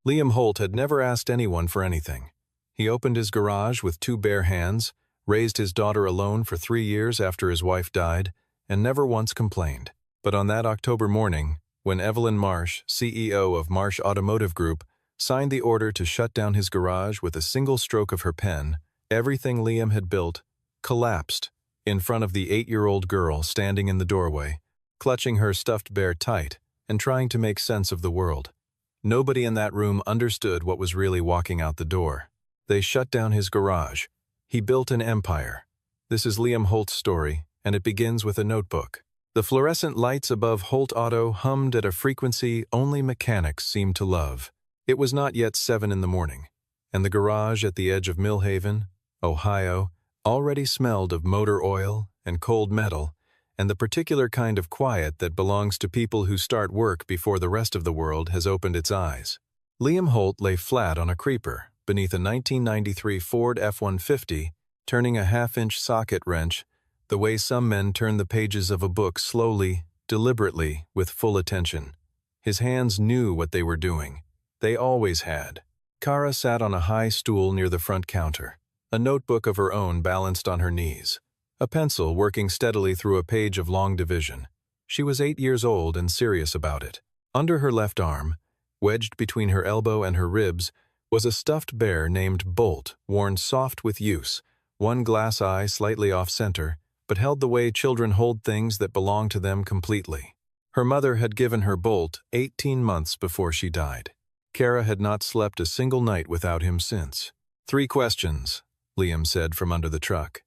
Liam Holt had never asked anyone for anything. He opened his garage with two bare hands, raised his daughter alone for 3 years after his wife died, and never once complained. But on that October morning, when Evelyn Marsh, CEO of Marsh Automotive Group, signed the order to shut down his garage with a single stroke of her pen, everything Liam had built collapsed in front of the 8-year-old girl standing in the doorway, clutching her stuffed bear tight and trying to make sense of the world. Nobody in that room understood what was really walking out the door. They shut down his garage. He built an empire. This is Liam Holt's story, and it begins with a notebook. The fluorescent lights above Holt Auto hummed at a frequency only mechanics seemed to love. It was not yet 7 in the morning, and the garage at the edge of Millhaven, Ohio, already smelled of motor oil and cold metal, and the particular kind of quiet that belongs to people who start work before the rest of the world has opened its eyes. Liam Holt lay flat on a creeper beneath a 1993 Ford F-150, turning a half-inch socket wrench, the way some men turn the pages of a book slowly, deliberately, with full attention. His hands knew what they were doing. They always had. Kara sat on a high stool near the front counter, a notebook of her own balanced on her knees, a pencil working steadily through a page of long division. She was 8 years old and serious about it. Under her left arm, wedged between her elbow and her ribs, was a stuffed bear named Bolt, worn soft with use, one glass eye slightly off-center, but held the way children hold things that belong to them completely. Her mother had given her Bolt 18 months before she died. Kara had not slept a single night without him since. 3 questions, Liam said from under the truck.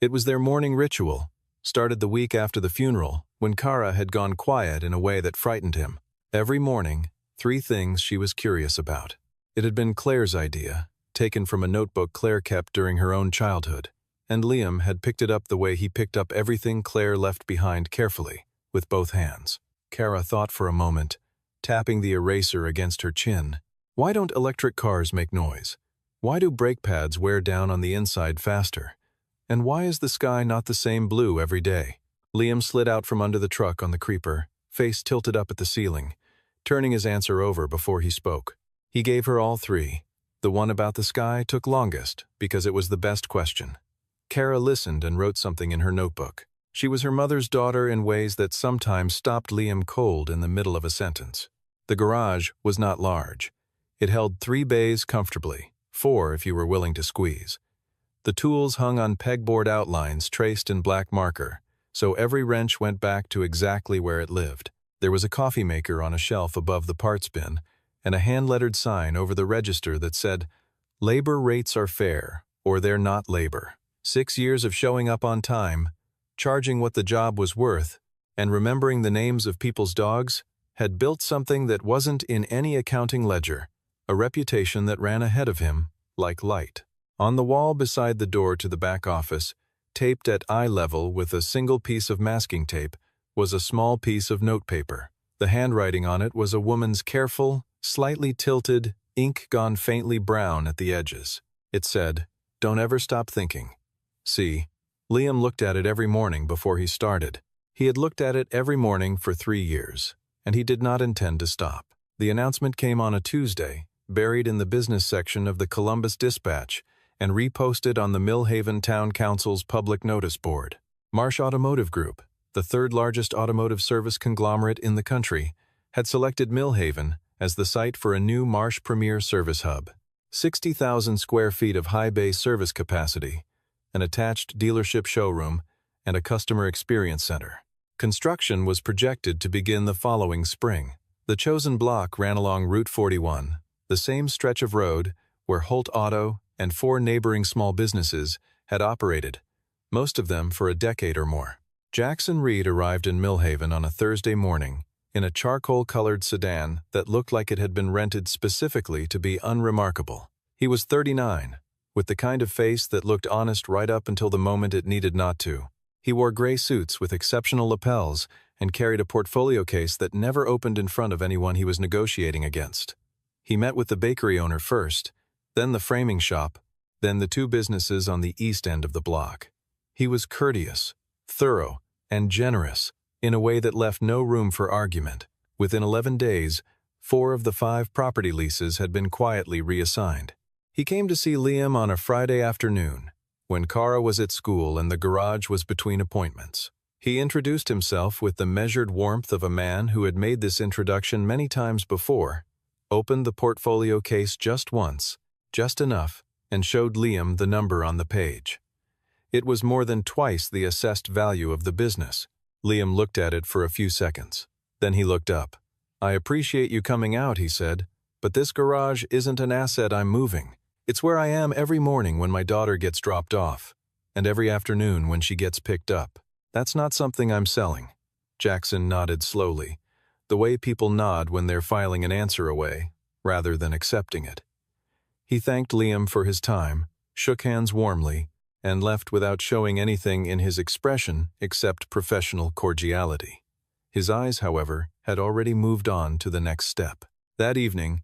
It was their morning ritual, started the week after the funeral, when Kara had gone quiet in a way that frightened him. Every morning, 3 things she was curious about. It had been Claire's idea, taken from a notebook Claire kept during her own childhood, and Liam had picked it up the way he picked up everything Claire left behind carefully, with both hands. Kara thought for a moment, tapping the eraser against her chin. Why don't electric cars make noise? Why do brake pads wear down on the inside faster? And why is the sky not the same blue every day? Liam slid out from under the truck on the creeper, face tilted up at the ceiling, turning his answer over before he spoke. He gave her all 3. The one about the sky took longest, because it was the best question. Kara listened and wrote something in her notebook. She was her mother's daughter in ways that sometimes stopped Liam cold in the middle of a sentence. The garage was not large. It held 3 bays comfortably, 4 if you were willing to squeeze. The tools hung on pegboard outlines traced in black marker, so every wrench went back to exactly where it lived. There was a coffee maker on a shelf above the parts bin, and a hand-lettered sign over the register that said, "Labor rates are fair, or they're not labor." 6 years of showing up on time, charging what the job was worth, and remembering the names of people's dogs, had built something that wasn't in any accounting ledger, a reputation that ran ahead of him, like light. On the wall beside the door to the back office, taped at eye level with a single piece of masking tape, was a small piece of notepaper. The handwriting on it was a woman's careful, slightly tilted, ink gone faintly brown at the edges. It said, "Don't ever stop thinking." See, Liam looked at it every morning before he started. He had looked at it every morning for 3 years, and he did not intend to stop. The announcement came on a Tuesday, buried in the business section of the Columbus Dispatch, and reposted on the Millhaven Town Council's public notice board. Marsh Automotive Group, the 3rd largest automotive service conglomerate in the country, had selected Millhaven as the site for a new Marsh Premier Service Hub. 60,000 square feet of high bay service capacity, an attached dealership showroom, and a customer experience center. Construction was projected to begin the following spring. The chosen block ran along Route 41, the same stretch of road where Holt Auto and 4 neighboring small businesses had operated, most of them for a decade or more. Jackson Reed arrived in Millhaven on a Thursday morning in a charcoal-colored sedan that looked like it had been rented specifically to be unremarkable. He was 39, with the kind of face that looked honest right up until the moment it needed not to. He wore gray suits with exceptional lapels and carried a portfolio case that never opened in front of anyone he was negotiating against. He met with the bakery owner first, then the framing shop, then the 2 businesses on the east end of the block. He was courteous, thorough, and generous in a way that left no room for argument. Within 11 days, 4 of the 5 property leases had been quietly reassigned. He came to see Liam on a Friday afternoon, when Kara was at school and the garage was between appointments. He introduced himself with the measured warmth of a man who had made this introduction many times before, opened the portfolio case just once, just enough, and showed Liam the number on the page. It was more than twice the assessed value of the business. Liam looked at it for a few seconds. Then he looked up. "I appreciate you coming out," he said, "but this garage isn't an asset I'm moving. It's where I am every morning when my daughter gets dropped off, and every afternoon when she gets picked up. That's not something I'm selling." Jackson nodded slowly, the way people nod when they're filing an answer away, rather than accepting it. He thanked Liam for his time, shook hands warmly, and left without showing anything in his expression except professional cordiality. His eyes, however, had already moved on to the next step. That evening,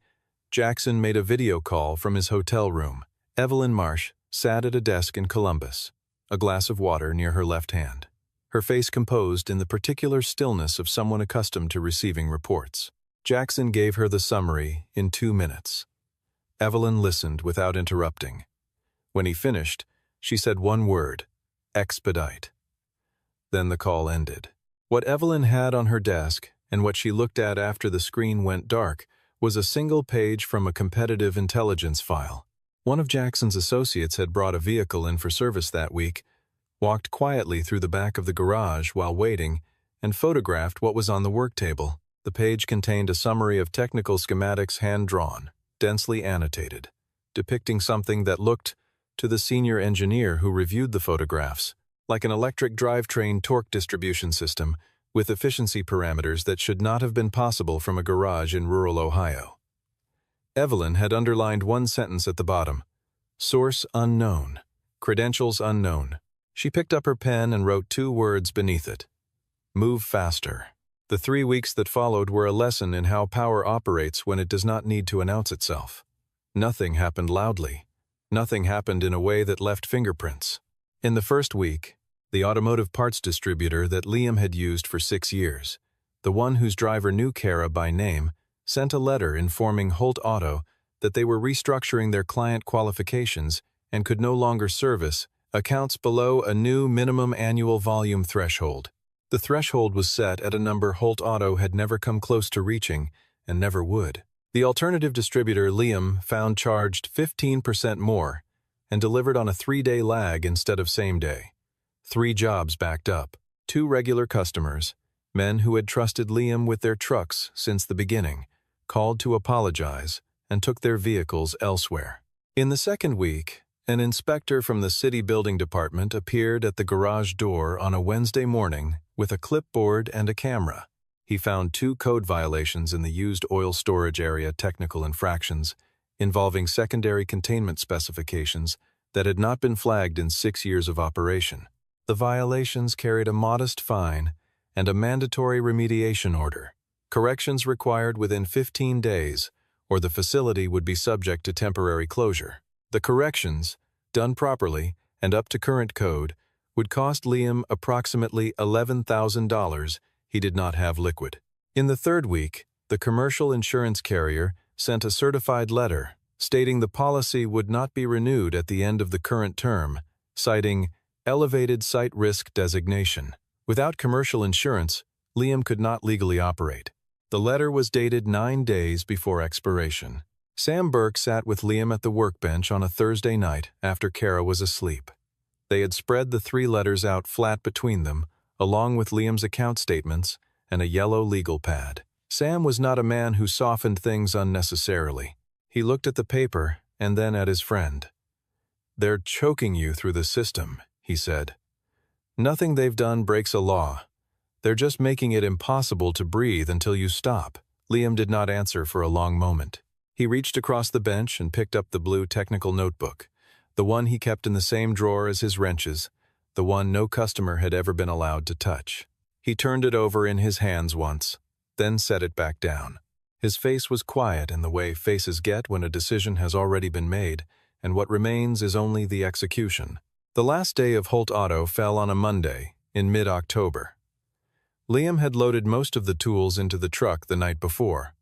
Jackson made a video call from his hotel room. Evelyn Marsh sat at a desk in Columbus, a glass of water near her left hand, her face composed in the particular stillness of someone accustomed to receiving reports. Jackson gave her the summary in 2 minutes. Evelyn listened without interrupting. When he finished, she said one word: "Expedite." Then the call ended. What Evelyn had on her desk, and what she looked at after the screen went dark, was a single page from a competitive intelligence file. One of Jackson's associates had brought a vehicle in for service that week, walked quietly through the back of the garage while waiting, and photographed what was on the work table. The page contained a summary of technical schematics hand-drawn, densely annotated, depicting something that looked, to the senior engineer who reviewed the photographs, like an electric drivetrain torque distribution system with efficiency parameters that should not have been possible from a garage in rural Ohio. Evelyn had underlined one sentence at the bottom: "Source unknown, credentials unknown." She picked up her pen and wrote 2 words beneath it: "Move faster." The 3 weeks that followed were a lesson in how power operates when it does not need to announce itself. Nothing happened loudly. Nothing happened in a way that left fingerprints. In the first week, the automotive parts distributor that Liam had used for 6 years, the one whose driver knew Kara by name, sent a letter informing Holt Auto that they were restructuring their client qualifications and could no longer service accounts below a new minimum annual volume threshold. The threshold was set at a number Holt Auto had never come close to reaching and never would. The alternative distributor Liam found charged 15% more and delivered on a 3-day lag instead of same day. 3 jobs backed up, 2 regular customers, men who had trusted Liam with their trucks since the beginning, called to apologize and took their vehicles elsewhere. In the second week, an inspector from the city building department appeared at the garage door on a Wednesday morning with a clipboard and a camera. He found 2 code violations in the used oil storage area technical infractions involving secondary containment specifications that had not been flagged in 6 years of operation. The violations carried a modest fine and a mandatory remediation order. Corrections required within 15 days, or the facility would be subject to temporary closure. The corrections, done properly and up to current code, would cost Liam approximately $11,000 he did not have liquid. In the third week, the commercial insurance carrier sent a certified letter stating the policy would not be renewed at the end of the current term, citing elevated site risk designation. Without commercial insurance, Liam could not legally operate. The letter was dated 9 days before expiration. Sam Burke sat with Liam at the workbench on a Thursday night after Kara was asleep. They had spread the 3 letters out flat between them, along with Liam's account statements and a yellow legal pad. Sam was not a man who softened things unnecessarily. He looked at the paper and then at his friend. "They're choking you through the system," he said. "Nothing they've done breaks a law. They're just making it impossible to breathe until you stop." Liam did not answer for a long moment. He reached across the bench and picked up the blue technical notebook, the one he kept in the same drawer as his wrenches, the one no customer had ever been allowed to touch. He turned it over in his hands once, then set it back down. His face was quiet in the way faces get when a decision has already been made, and what remains is only the execution. The last day of Holt Auto fell on a Monday, in mid-October. Liam had loaded most of the tools into the truck the night before.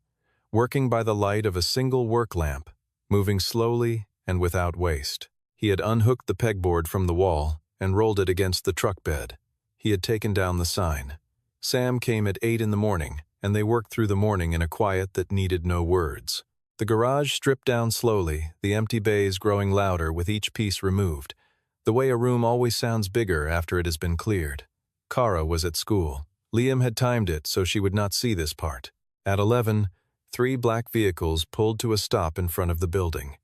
working by the light of a single work lamp, moving slowly and without waste. He had unhooked the pegboard from the wall and rolled it against the truck bed. He had taken down the sign. Sam came at 8 in the morning, and they worked through the morning in a quiet that needed no words. The garage stripped down slowly, the empty bays growing louder with each piece removed, the way a room always sounds bigger after it has been cleared. Kara was at school. Liam had timed it so she would not see this part. At 11, 3 black vehicles pulled to a stop in front of the building.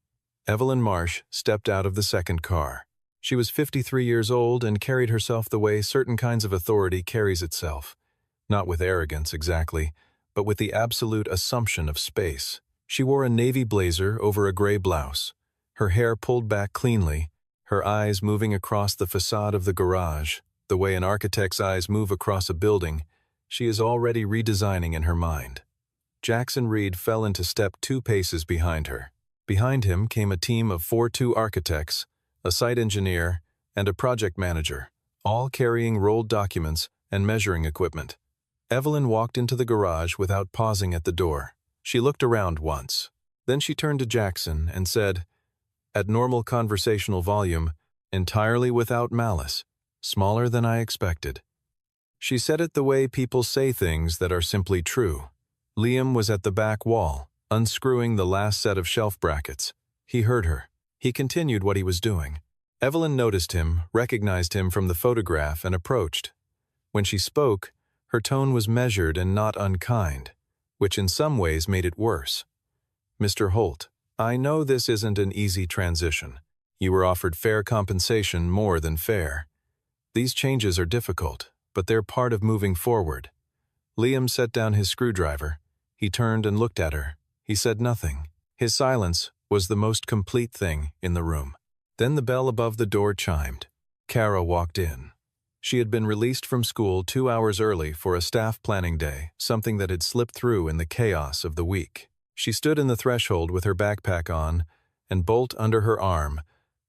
Evelyn Marsh stepped out of the second car. She was 53 years old and carried herself the way certain kinds of authority carries itself. Not with arrogance exactly, but with the absolute assumption of space. She wore a navy blazer over a gray blouse, her hair pulled back cleanly, her eyes moving across the facade of the garage, the way an architect's eyes move across a building. She is already redesigning in her mind. Jackson Reed fell into step 2 paces behind her. Behind him came a team of 4-2 architects, a site engineer, and a project manager, all carrying rolled documents and measuring equipment. Evelyn walked into the garage without pausing at the door. She looked around once. Then she turned to Jackson and said, at normal conversational volume, entirely without malice, smaller than I expected. She said it the way people say things that are simply true. Liam was at the back wall, unscrewing the last set of shelf brackets. He heard her. He continued what he was doing. Evelyn noticed him, recognized him from the photograph, and approached. When she spoke, her tone was measured and not unkind, which in some ways made it worse. Mr. Holt, I know this isn't an easy transition. You were offered fair compensation, more than fair. These changes are difficult, but they're part of moving forward. Liam set down his screwdriver. He turned and looked at her. He said nothing. His silence was the most complete thing in the room. Then the bell above the door chimed. Kara walked in. She had been released from school 2 hours early for a staff planning day, something that had slipped through in the chaos of the week. She stood in the threshold with her backpack on and Bolt under her arm,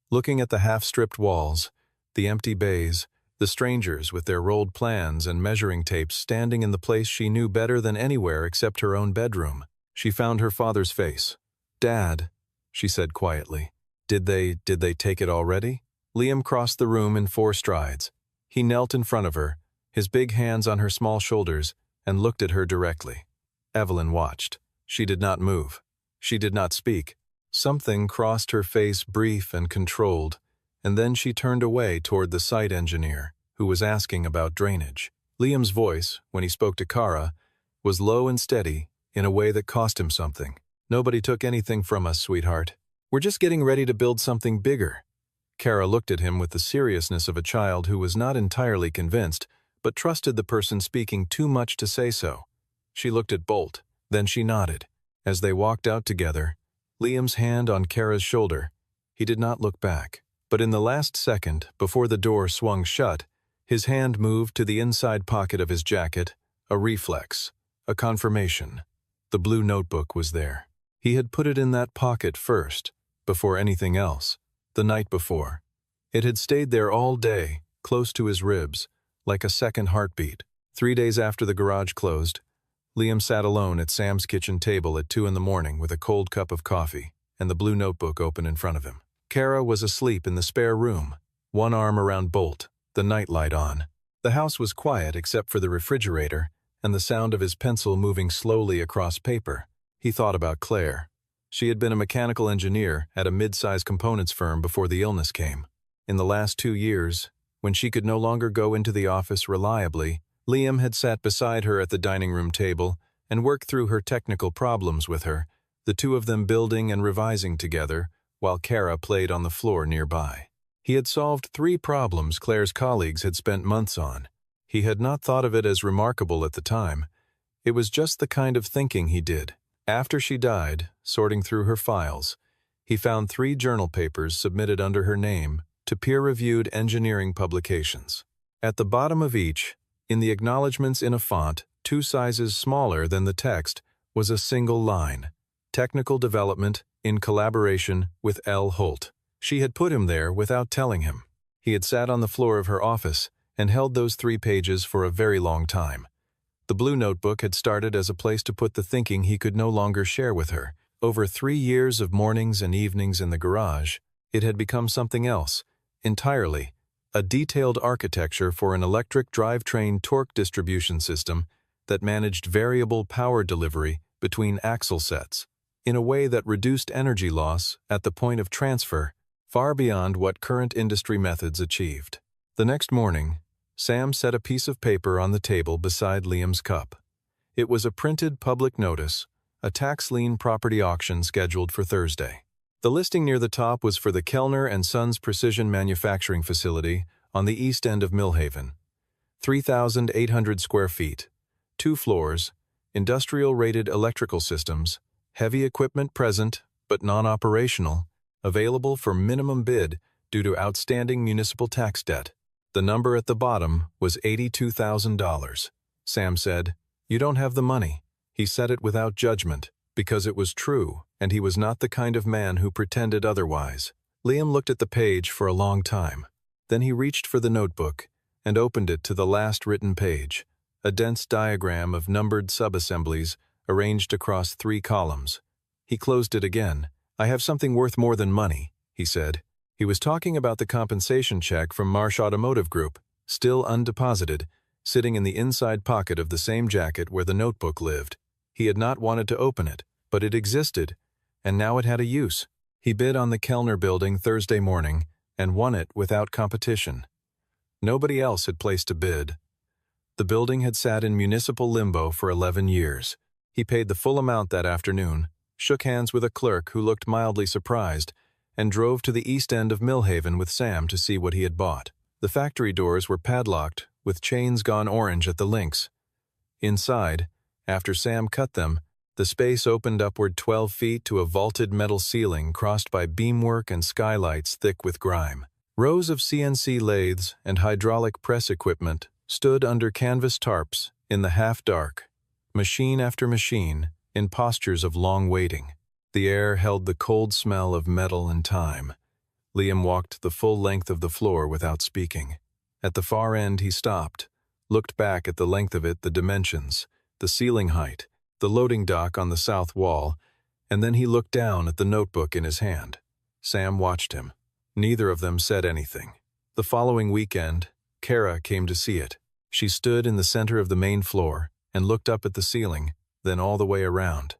looking at the half-stripped walls, the empty bays, the strangers with their rolled plans and measuring tapes standing in the place she knew better than anywhere except her own bedroom. She found her father's face. Dad, she said quietly. Did they take it already? Liam crossed the room in 4 strides. He knelt in front of her, his big hands on her small shoulders, and looked at her directly. Evelyn watched. She did not move. She did not speak. Something crossed her face, brief and controlled, and then she turned away toward the site engineer, who was asking about drainage. Liam's voice, when he spoke to Kara, was low and steady, in a way that cost him something. Nobody took anything from us, sweetheart. We're just getting ready to build something bigger. Kara looked at him with the seriousness of a child who was not entirely convinced, but trusted the person speaking too much to say so. She looked at Bolt, then she nodded. As they walked out together, Liam's hand on Kara's shoulder, he did not look back. But in the last second, before the door swung shut, his hand moved to the inside pocket of his jacket, a reflex, a confirmation. The blue notebook was there. He had put it in that pocket first, before anything else, the night before. It had stayed there all day, close to his ribs, like a second heartbeat. 3 days after the garage closed, Liam sat alone at Sam's kitchen table at 2 in the morning with a cold cup of coffee and the blue notebook open in front of him. Kara was asleep in the spare room, one arm around Bolt, the nightlight on. The house was quiet except for the refrigerator and the sound of his pencil moving slowly across paper. He thought about Claire. She had been a mechanical engineer at a mid-size components firm before the illness came. In the last 2 years, when she could no longer go into the office reliably, Liam had sat beside her at the dining room table and worked through her technical problems with her, the two of them building and revising together, while Kara played on the floor nearby. He had solved 3 problems Claire's colleagues had spent months on. He had not thought of it as remarkable at the time. It was just the kind of thinking he did. After she died, sorting through her files, he found 3 journal papers submitted under her name to peer-reviewed engineering publications. At the bottom of each, in the acknowledgments in a font 2 sizes smaller than the text, was a single line, Technical Development in collaboration with L. Holt. She had put him there without telling him. He had sat on the floor of her office and held those 3 pages for a very long time. The blue notebook had started as a place to put the thinking he could no longer share with her. Over 3 years of mornings and evenings in the garage, it had become something else, entirely, a detailed architecture for an electric drivetrain torque distribution system that managed variable power delivery between axle sets, in a way that reduced energy loss at the point of transfer, far beyond what current industry methods achieved. The next morning, Sam set a piece of paper on the table beside Liam's cup. It was a printed public notice, a tax lien property auction scheduled for Thursday. The listing near the top was for the Kellner & Sons Precision Manufacturing Facility on the east end of Millhaven. 3,800 square feet, 2 floors, industrial-rated electrical systems, heavy equipment present but non-operational, available for minimum bid due to outstanding municipal tax debt. The number at the bottom was $82,000. Sam said, "You don't have the money." He said it without judgment, because it was true, and he was not the kind of man who pretended otherwise. Liam looked at the page for a long time. Then he reached for the notebook and opened it to the last written page, a dense diagram of numbered subassemblies arranged across 3 columns. He closed it again. "I have something worth more than money," he said. He was talking about the compensation check from Marsh Automotive Group, still undeposited, sitting in the inside pocket of the same jacket where the notebook lived. He had not wanted to open it, but it existed, and now it had a use. He bid on the Kellner building Thursday morning and won it without competition. Nobody else had placed a bid. The building had sat in municipal limbo for 11 years. He paid the full amount that afternoon, shook hands with a clerk who looked mildly surprised, and drove to the east end of Millhaven with Sam to see what he had bought. The factory doors were padlocked, with chains gone orange at the links. Inside, after Sam cut them, the space opened upward 12 feet to a vaulted metal ceiling crossed by beamwork and skylights thick with grime. Rows of CNC lathes and hydraulic press equipment stood under canvas tarps in the half-dark, machine after machine, in postures of long waiting. The air held the cold smell of metal and time. Liam walked the full length of the floor without speaking. At the far end he stopped, looked back at the length of it, the dimensions, the ceiling height, the loading dock on the south wall, and then he looked down at the notebook in his hand. Sam watched him. Neither of them said anything. The following weekend, Kara came to see it. She stood in the center of the main floor and looked up at the ceiling, then all the way around.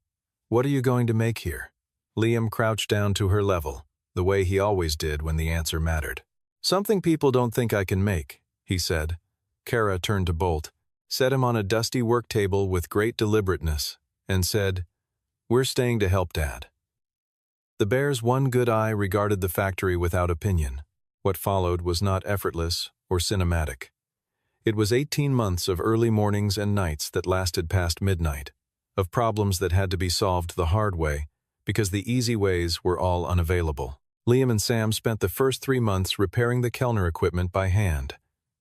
"What are you going to make here?" Liam crouched down to her level, the way he always did when the answer mattered. "Something people don't think I can make," he said. Kara turned to Bolt, set him on a dusty work table with great deliberateness, and said, "We're staying to help Dad." The bear's one good eye regarded the factory without opinion. What followed was not effortless or cinematic. It was 18 months of early mornings and nights that lasted past midnight, of problems that had to be solved the hard way, because the easy ways were all unavailable. Liam and Sam spent the first 3 months repairing the Kellner equipment by hand.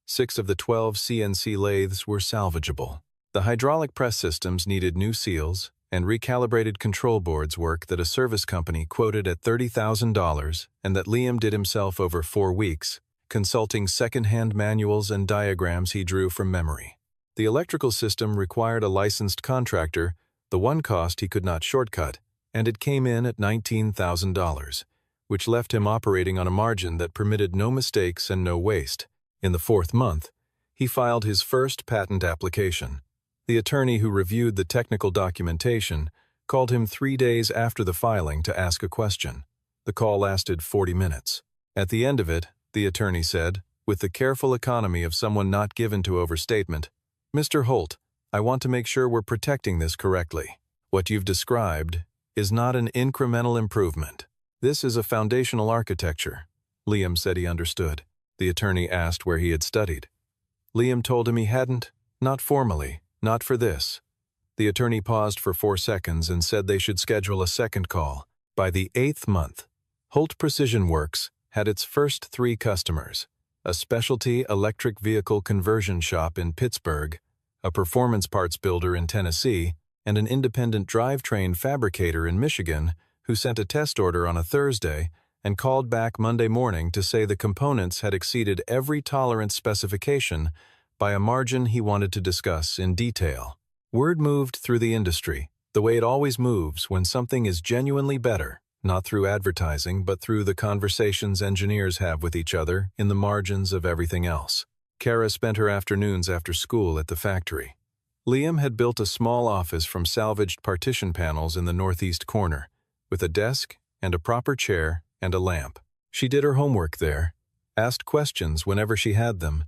6 of the 12 CNC lathes were salvageable. The hydraulic press systems needed new seals, and recalibrated control boards work that a service company quoted at $30,000 and that Liam did himself over 4 weeks, consulting second-hand manuals and diagrams he drew from memory. The electrical system required a licensed contractor, the one cost he could not shortcut, and it came in at $19,000, which left him operating on a margin that permitted no mistakes and no waste. In the 4th month, he filed his first patent application. The attorney who reviewed the technical documentation called him 3 days after the filing to ask a question. The call lasted 40 minutes. At the end of it, the attorney said, with the careful economy of someone not given to overstatement, "Mr. Holt, I want to make sure we're protecting this correctly. What you've described is not an incremental improvement. This is a foundational architecture." Liam said he understood. The attorney asked where he had studied. Liam told him he hadn't, not formally, not for this. The attorney paused for 4 seconds and said they should schedule a second call. By the 8th month, Holt Precision Works had its first 3 customers: a specialty electric vehicle conversion shop in Pittsburgh, a performance parts builder in Tennessee, and an independent drivetrain fabricator in Michigan who sent a test order on a Thursday and called back Monday morning to say the components had exceeded every tolerance specification by a margin he wanted to discuss in detail. Word moved through the industry, the way it always moves when something is genuinely better, not through advertising but through the conversations engineers have with each other in the margins of everything else. Kara spent her afternoons after school at the factory. Liam had built a small office from salvaged partition panels in the northeast corner, with a desk and a proper chair and a lamp. She did her homework there, asked questions whenever she had them,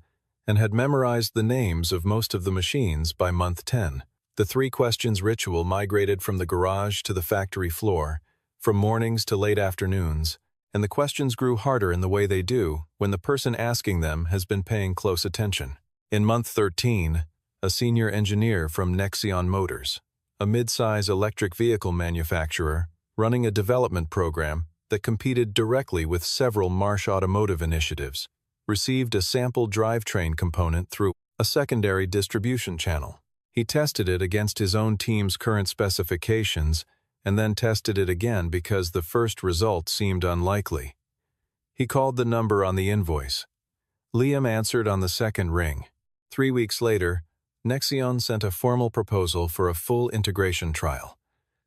and had memorized the names of most of the machines by month 10. The 3 questions ritual migrated from the garage to the factory floor, from mornings to late afternoons, and the questions grew harder in the way they do when the person asking them has been paying close attention. In month 13, a senior engineer from Nexion Motors, a mid-size electric vehicle manufacturer running a development program that competed directly with several Marsh Automotive initiatives, received a sample drivetrain component through a secondary distribution channel. He tested it against his own team's current specifications and then tested it again because the first result seemed unlikely. He called the number on the invoice. Liam answered on the second ring. 3 weeks later, Nexion sent a formal proposal for a full integration trial.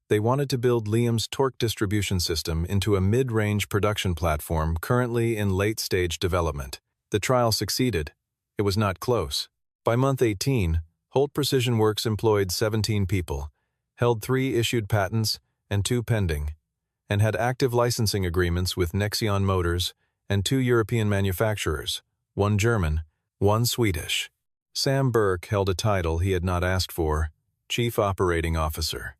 They wanted to build Liam's torque distribution system into a mid-range production platform currently in late-stage development. The trial succeeded. It was not close. By month 18, Holt Precision Works employed 17 people, held 3 issued patents and 2 pending, and had active licensing agreements with Nexion Motors and 2 European manufacturers, 1 German, 1 Swedish. Sam Burke held a title he had not asked for, Chief Operating Officer.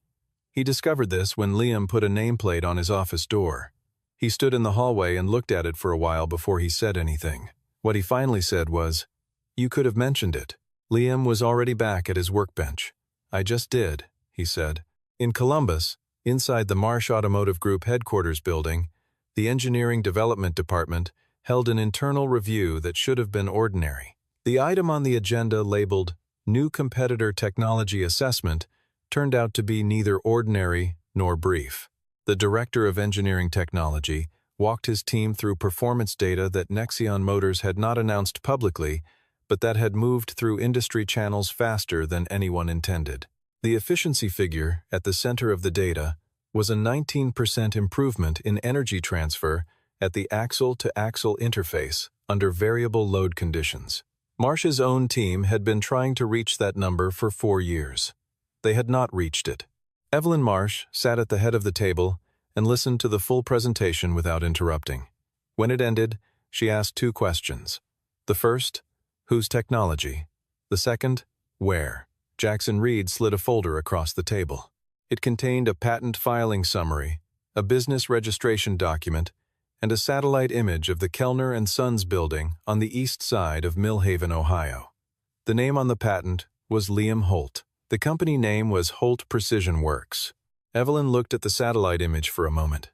He discovered this when Liam put a nameplate on his office door. He stood in the hallway and looked at it for a while before he said anything. What he finally said was, "You could have mentioned it." Liam was already back at his workbench. "I just did," he said. In Columbus, inside the Marsh Automotive Group headquarters building, the Engineering Development Department held an internal review that should have been ordinary. The item on the agenda labeled New Competitor Technology Assessment turned out to be neither ordinary nor brief. The Director of Engineering Technology walked his team through performance data that Nexion Motors had not announced publicly, but that had moved through industry channels faster than anyone intended. The efficiency figure at the center of the data was a 19% improvement in energy transfer at the axle-to-axle interface under variable load conditions. Marsh's own team had been trying to reach that number for 4 years. They had not reached it. Evelyn Marsh sat at the head of the table and listened to the full presentation without interrupting. When it ended, she asked 2 questions. The first, whose technology? The second, where? Jackson Reed slid a folder across the table. It contained a patent filing summary, a business registration document, and a satellite image of the Kellner and Sons building on the east side of Millhaven, Ohio. The name on the patent was Liam Holt. The company name was Holt Precision Works. Evelyn looked at the satellite image for a moment.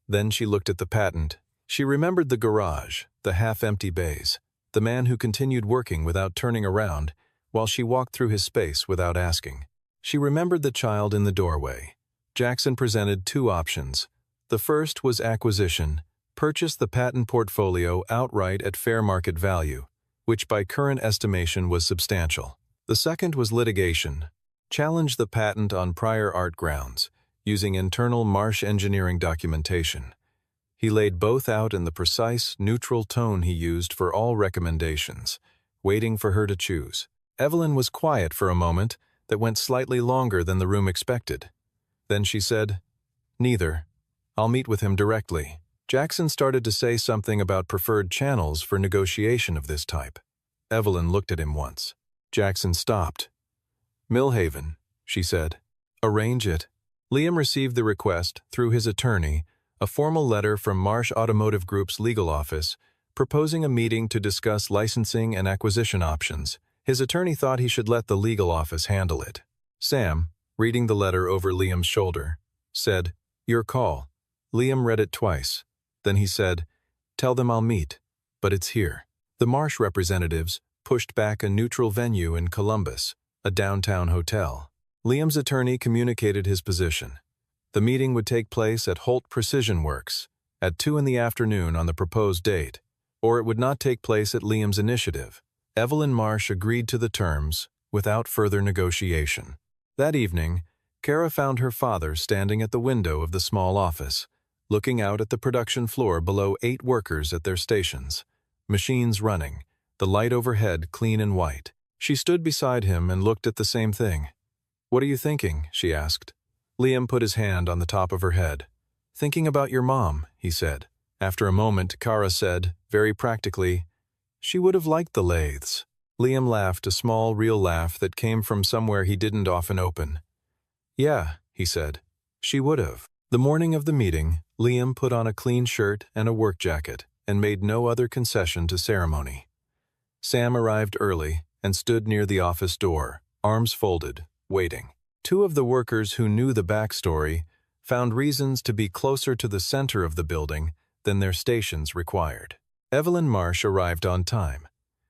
Then she looked at the patent. She remembered the garage, the half-empty bays, the man who continued working without turning around while she walked through his space without asking. She remembered the child in the doorway. Jackson presented 2 options. The first was acquisition, purchase the patent portfolio outright at fair market value, which by current estimation was substantial. The second was litigation, challenge the patent on prior art grounds, using internal Marsh engineering documentation. He laid both out in the precise, neutral tone he used for all recommendations, waiting for her to choose. Evelyn was quiet for a moment that went slightly longer than the room expected. Then she said, "Neither. I'll meet with him directly." Jackson started to say something about preferred channels for negotiation of this type. Evelyn looked at him once. Jackson stopped. "Millhaven," she said. "Arrange it." Liam received the request through his attorney, a formal letter from Marsh Automotive Group's legal office proposing a meeting to discuss licensing and acquisition options. His attorney thought he should let the legal office handle it. Sam, reading the letter over Liam's shoulder, said, "Your call." Liam read it twice. Then he said, "Tell them I'll meet, but it's here." The Marsh representatives pushed back a neutral venue in Columbus, a downtown hotel. Liam's attorney communicated his position. The meeting would take place at Holt Precision Works at 2 in the afternoon on the proposed date, or it would not take place at Liam's initiative. Evelyn Marsh agreed to the terms without further negotiation. That evening, Kara found her father standing at the window of the small office, looking out at the production floor below 8 workers at their stations. Machines running, the light overhead clean and white. She stood beside him and looked at the same thing. "What are you thinking?" she asked. Liam put his hand on the top of her head. "Thinking about your mom," he said. After a moment, Kara said, very practically, "She would have liked the lathes." Liam laughed, a small, real laugh that came from somewhere he didn't often open. "Yeah," he said, "she would have." The morning of the meeting, Liam put on a clean shirt and a work jacket and made no other concession to ceremony. Sam arrived early and stood near the office door, arms folded, waiting. 2 of the workers who knew the backstory found reasons to be closer to the center of the building than their stations required. Evelyn Marsh arrived on time.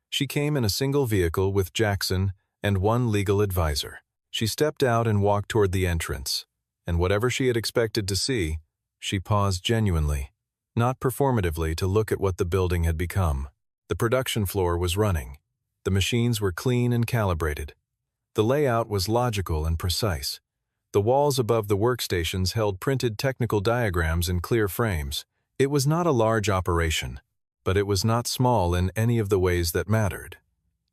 She came in a single vehicle with Jackson and 1 legal advisor. She stepped out and walked toward the entrance, and whatever she had expected to see, she paused genuinely, not performatively, to look at what the building had become. The production floor was running. The machines were clean and calibrated. The layout was logical and precise. The walls above the workstations held printed technical diagrams in clear frames. It was not a large operation, but it was not small in any of the ways that mattered.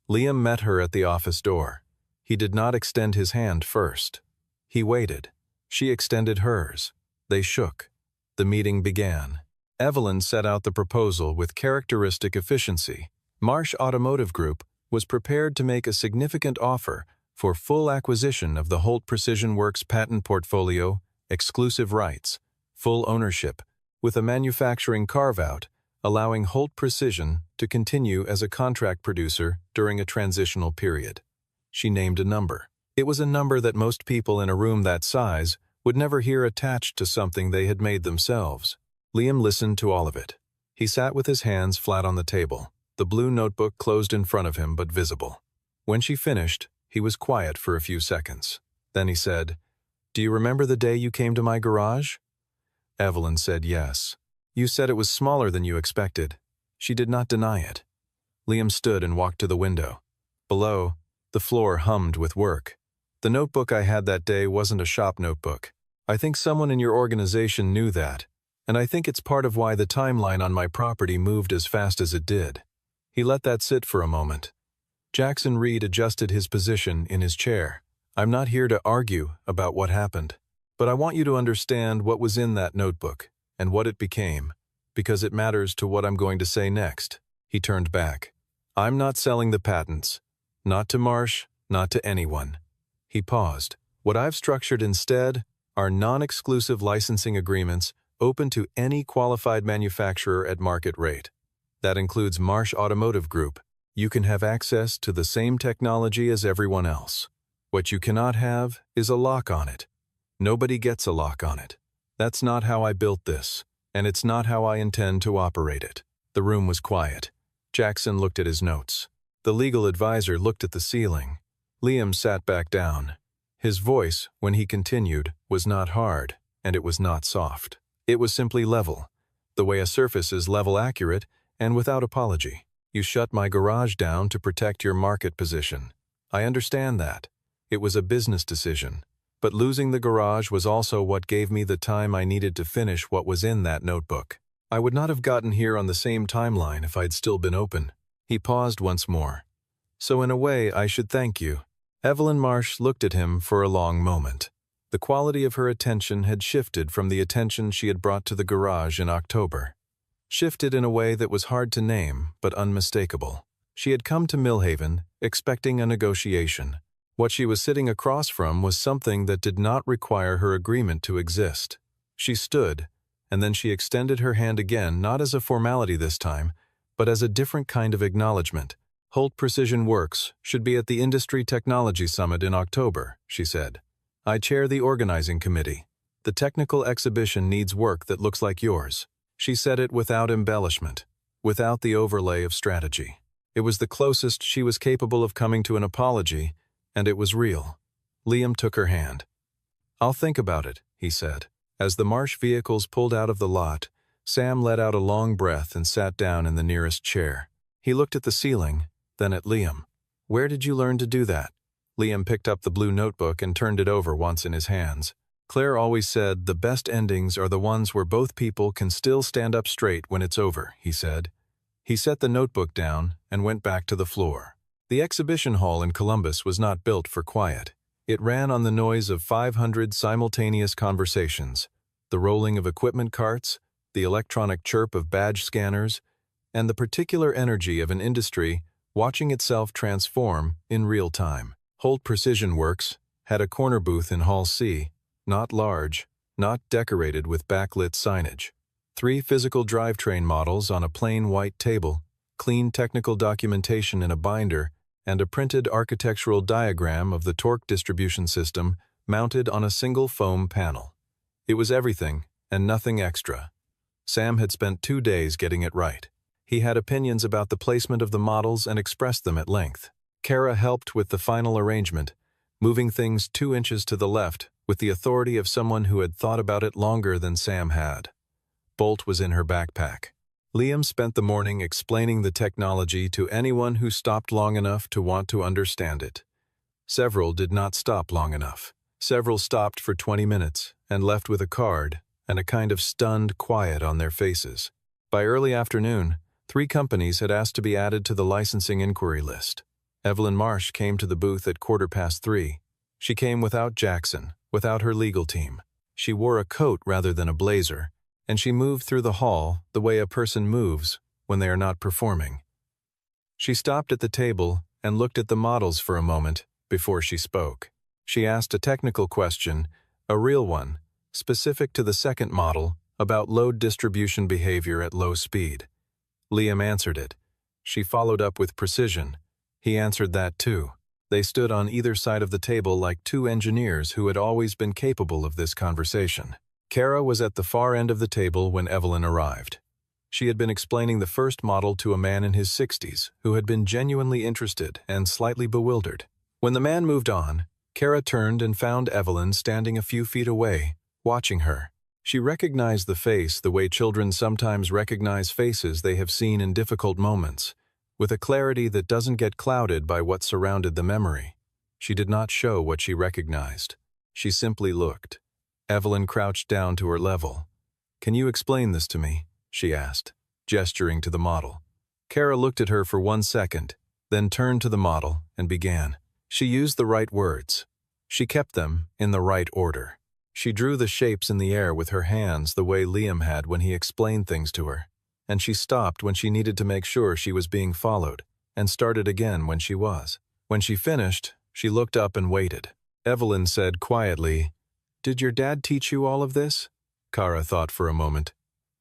Liam met her at the office door. He did not extend his hand first. He waited. She extended hers. They shook. The meeting began. Evelyn set out the proposal with characteristic efficiency. Marsh Automotive Group was prepared to make a significant offer for full acquisition of the Holt Precision Works patent portfolio, exclusive rights, full ownership, with a manufacturing carve-out, allowing Holt Precision to continue as a contract producer during a transitional period. She named a number. It was a number that most people in a room that size would never hear attached to something they had made themselves. Liam listened to all of it. He sat with his hands flat on the table, the blue notebook closed in front of him but visible. When she finished, he was quiet for a few seconds. Then he said, "Do you remember the day you came to my garage?" Evelyn said yes. "You said it was smaller than you expected." She did not deny it. Liam stood and walked to the window. Below, the floor hummed with work. "The notebook I had that day wasn't a shop notebook. I think someone in your organization knew that, and I think it's part of why the timeline on my property moved as fast as it did." He let that sit for a moment. Jackson Reed adjusted his position in his chair. "I'm not here to argue about what happened, but I want you to understand what was in that notebook and what it became, because it matters to what I'm going to say next." He turned back. "I'm not selling the patents. Not to Marsh, not to anyone." He paused. "What I've structured instead are non-exclusive licensing agreements open to any qualified manufacturer at market rate. That includes Marsh Automotive Group. You can have access to the same technology as everyone else. What you cannot have is a lock on it. Nobody gets a lock on it. That's not how I built this, and it's not how I intend to operate it." The room was quiet. Jackson looked at his notes. The legal advisor looked at the ceiling. Liam sat back down. His voice, when he continued, was not hard, and it was not soft. It was simply level, the way a surface is level, accurate, and without apology. "You shut my garage down to protect your market position. I understand that. It was a business decision. But losing the garage was also what gave me the time I needed to finish what was in that notebook. I would not have gotten here on the same timeline if I'd still been open." He paused once more. "So in a way, I should thank you." Evelyn Marsh looked at him for a long moment. The quality of her attention had shifted from the attention she had brought to the garage in October. Shifted in a way that was hard to name, but unmistakable. She had come to Millhaven expecting a negotiation. What she was sitting across from was something that did not require her agreement to exist. She stood, and then she extended her hand again, not as a formality this time, but as a different kind of acknowledgement. "Holt Precision Works should be at the Industry Technology Summit in October," she said. "I chair the organizing committee. The technical exhibition needs work that looks like yours." She said it without embellishment, without the overlay of strategy. It was the closest she was capable of coming to an apology, and it was real. Liam took her hand. "I'll think about it," he said. As the Marsh vehicles pulled out of the lot, Sam let out a long breath and sat down in the nearest chair. He looked at the ceiling, then at Liam. "Where did you learn to do that?" Liam picked up the blue notebook and turned it over once in his hands. Claire always said the best endings are the ones where both people can still stand up straight when it's over, he said. He set the notebook down and went back to the floor. The exhibition hall in Columbus was not built for quiet. It ran on the noise of 500 simultaneous conversations, the rolling of equipment carts, the electronic chirp of badge scanners, and the particular energy of an industry watching itself transform in real time. Holt Precision Works had a corner booth in Hall C, not large, not decorated with backlit signage. 3 physical drivetrain models on a plain white table, clean technical documentation in a binder, and a printed architectural diagram of the torque distribution system mounted on a single foam panel. It was everything and nothing extra. Sam had spent 2 days getting it right. He had opinions about the placement of the models and expressed them at length. Kara helped with the final arrangement, moving things 2 inches to the left with the authority of someone who had thought about it longer than Sam had. Bolt was in her backpack. Liam spent the morning explaining the technology to anyone who stopped long enough to want to understand it. Several did not stop long enough. Several stopped for 20 minutes and left with a card and a kind of stunned quiet on their faces. By early afternoon, 3 companies had asked to be added to the licensing inquiry list. Evelyn Marsh came to the booth at 3:15. She came without Jackson, without her legal team. She wore a coat rather than a blazer, and she moved through the hall the way a person moves when they are not performing. She stopped at the table and looked at the models for a moment before she spoke. She asked a technical question, a real one, specific to the second model, about load distribution behavior at low speed. Liam answered it. She followed up with precision. He answered that too. They stood on either side of the table like 2 engineers who had always been capable of this conversation. Kara was at the far end of the table when Evelyn arrived. She had been explaining the first model to a man in his 60s who had been genuinely interested and slightly bewildered. When the man moved on, Kara turned and found Evelyn standing a few feet away, watching her. She recognized the face the way children sometimes recognize faces they have seen in difficult moments, with a clarity that doesn't get clouded by what surrounded the memory. She did not show what she recognized. She simply looked. Evelyn crouched down to her level. "Can you explain this to me?" she asked, gesturing to the model. Kara looked at her for 1 second, then turned to the model and began. She used the right words. She kept them in the right order. She drew the shapes in the air with her hands the way Liam had when he explained things to her, and she stopped when she needed to make sure she was being followed, and started again when she was. When she finished, she looked up and waited. Evelyn said quietly, "Did your dad teach you all of this?" Kara thought for a moment.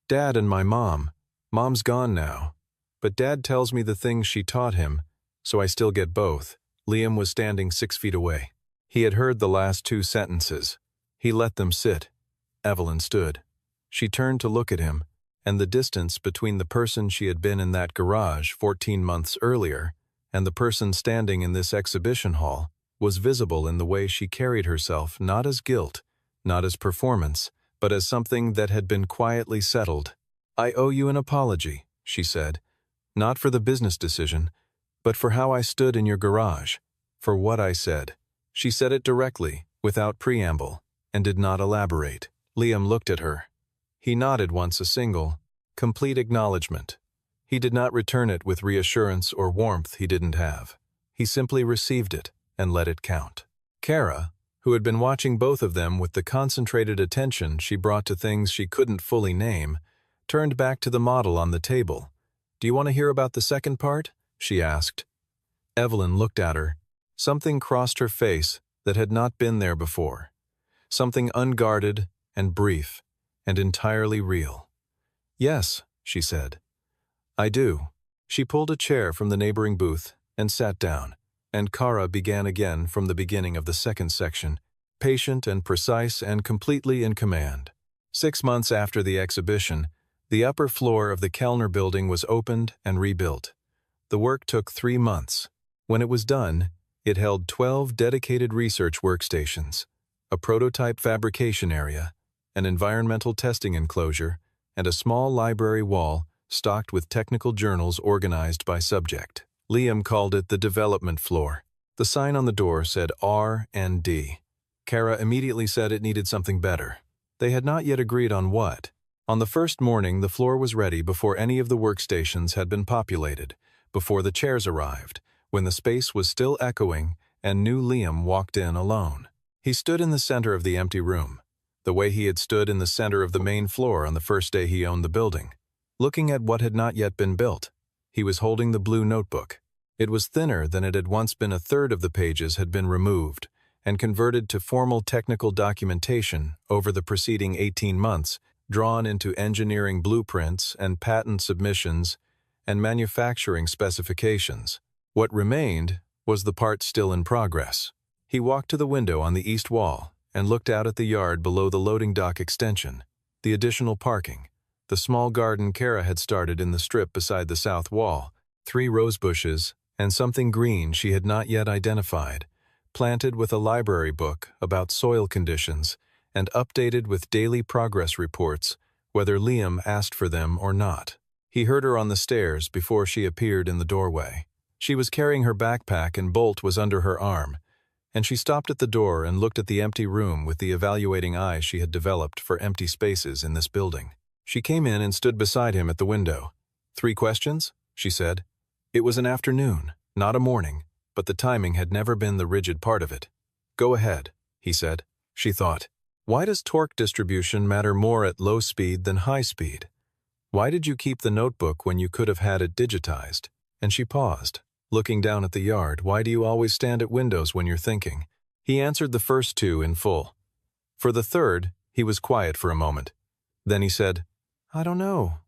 "Dad and my mom. Mom's gone now. But Dad tells me the things she taught him, so I still get both." Liam was standing 6 feet away. He had heard the last 2 sentences. He let them sit. Evelyn stood. She turned to look at him, and the distance between the person she had been in that garage 14 months earlier and the person standing in this exhibition hall was visible in the way she carried herself, not as guilt, not as performance, but as something that had been quietly settled. "I owe you an apology," she said, "not for the business decision, but for how I stood in your garage, for what I said." She said it directly, without preamble, and did not elaborate. Liam looked at her. He nodded once, a single, complete acknowledgement. He did not return it with reassurance or warmth he didn't have. He simply received it and let it count. Kara, who had been watching both of them with the concentrated attention she brought to things she couldn't fully name, turned back to the model on the table. "Do you want to hear about the second part?" she asked. Evelyn looked at her. Something crossed her face that had not been there before. Something unguarded and brief and entirely real. "Yes," she said. "I do." She pulled a chair from the neighboring booth and sat down, and Kara began again from the beginning of the second section, patient and precise and completely in command. 6 months after the exhibition, the upper floor of the Kellner building was opened and rebuilt. The work took 3 months. When it was done, it held 12 dedicated research workstations, a prototype fabrication area, an environmental testing enclosure, and a small library wall stocked with technical journals organized by subject. Liam called it the development floor. The sign on the door said R and D. Kara immediately said it needed something better. They had not yet agreed on what. On the first morning, the floor was ready before any of the workstations had been populated, before the chairs arrived, when the space was still echoing and new Liam walked in alone. He stood in the center of the empty room, the way he had stood in the center of the main floor on the first day he owned the building. Looking at what had not yet been built, he was holding the blue notebook. It was thinner than it had once been. A third of the pages had been removed and converted to formal technical documentation over the preceding 18 months, drawn into engineering blueprints and patent submissions and manufacturing specifications. What remained was the part still in progress. He walked to the window on the east wall and looked out at the yard below the loading dock extension, the additional parking, the small garden Kara had started in the strip beside the south wall, 3 rose bushes, and something green she had not yet identified, planted with a library book about soil conditions and updated with daily progress reports, whether Liam asked for them or not. He heard her on the stairs before she appeared in the doorway. She was carrying her backpack and Bolt was under her arm, and she stopped at the door and looked at the empty room with the evaluating eye she had developed for empty spaces in this building. She came in and stood beside him at the window. 3 questions? She said. It was an afternoon, not a morning, but the timing had never been the rigid part of it. Go ahead, he said. She thought, why does torque distribution matter more at low speed than high speed? Why did you keep the notebook when you could have had it digitized? And she paused, looking down at the yard. Why do you always stand at windows when you're thinking? He answered the first 2 in full. For the third, he was quiet for a moment. Then he said, I don't know.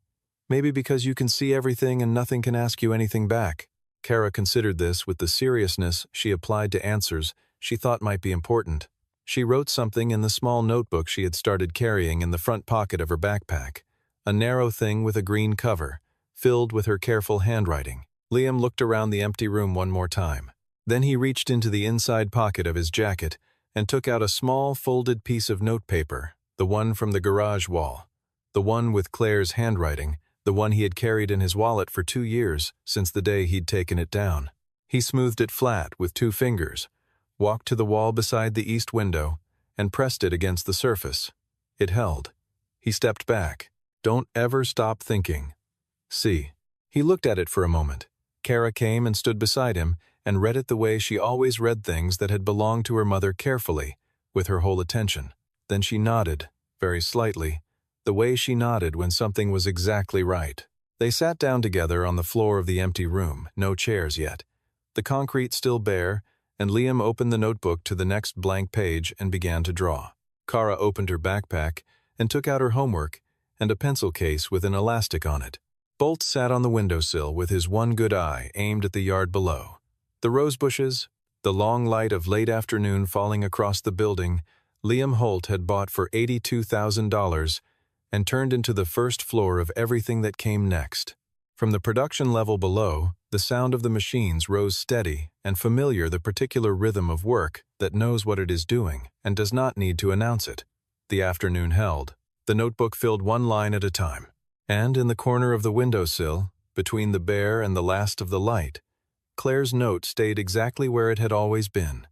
Maybe because you can see everything and nothing can ask you anything back. Kara considered this with the seriousness she applied to answers she thought might be important. She wrote something in the small notebook she had started carrying in the front pocket of her backpack, a narrow thing with a green cover, filled with her careful handwriting. Liam looked around the empty room one more time. Then he reached into the inside pocket of his jacket and took out a small folded piece of notepaper, the one from the garage wall, the one with Claire's handwriting, the one he had carried in his wallet for 2 years since the day he'd taken it down. He smoothed it flat with 2 fingers, walked to the wall beside the east window, and pressed it against the surface. It held. He stepped back. Don't ever stop thinking. See. He looked at it for a moment. Kara came and stood beside him and read it the way she always read things that had belonged to her mother, carefully, with her whole attention. Then she nodded, very slightly, the way she nodded when something was exactly right. They sat down together on the floor of the empty room, no chairs yet, the concrete still bare, and Liam opened the notebook to the next blank page and began to draw. Kara opened her backpack and took out her homework and a pencil case with an elastic on it. Bolt sat on the windowsill with his one good eye aimed at the yard below. The rose bushes, the long light of late afternoon falling across the building, Liam Holt had bought for $82,000 and turned into the first floor of everything that came next. From the production level below, the sound of the machines rose steady and familiar, the particular rhythm of work that knows what it is doing and does not need to announce it. The afternoon held. The notebook filled one line at a time. And in the corner of the windowsill, between the bare and the last of the light, Claire's note stayed exactly where it had always been.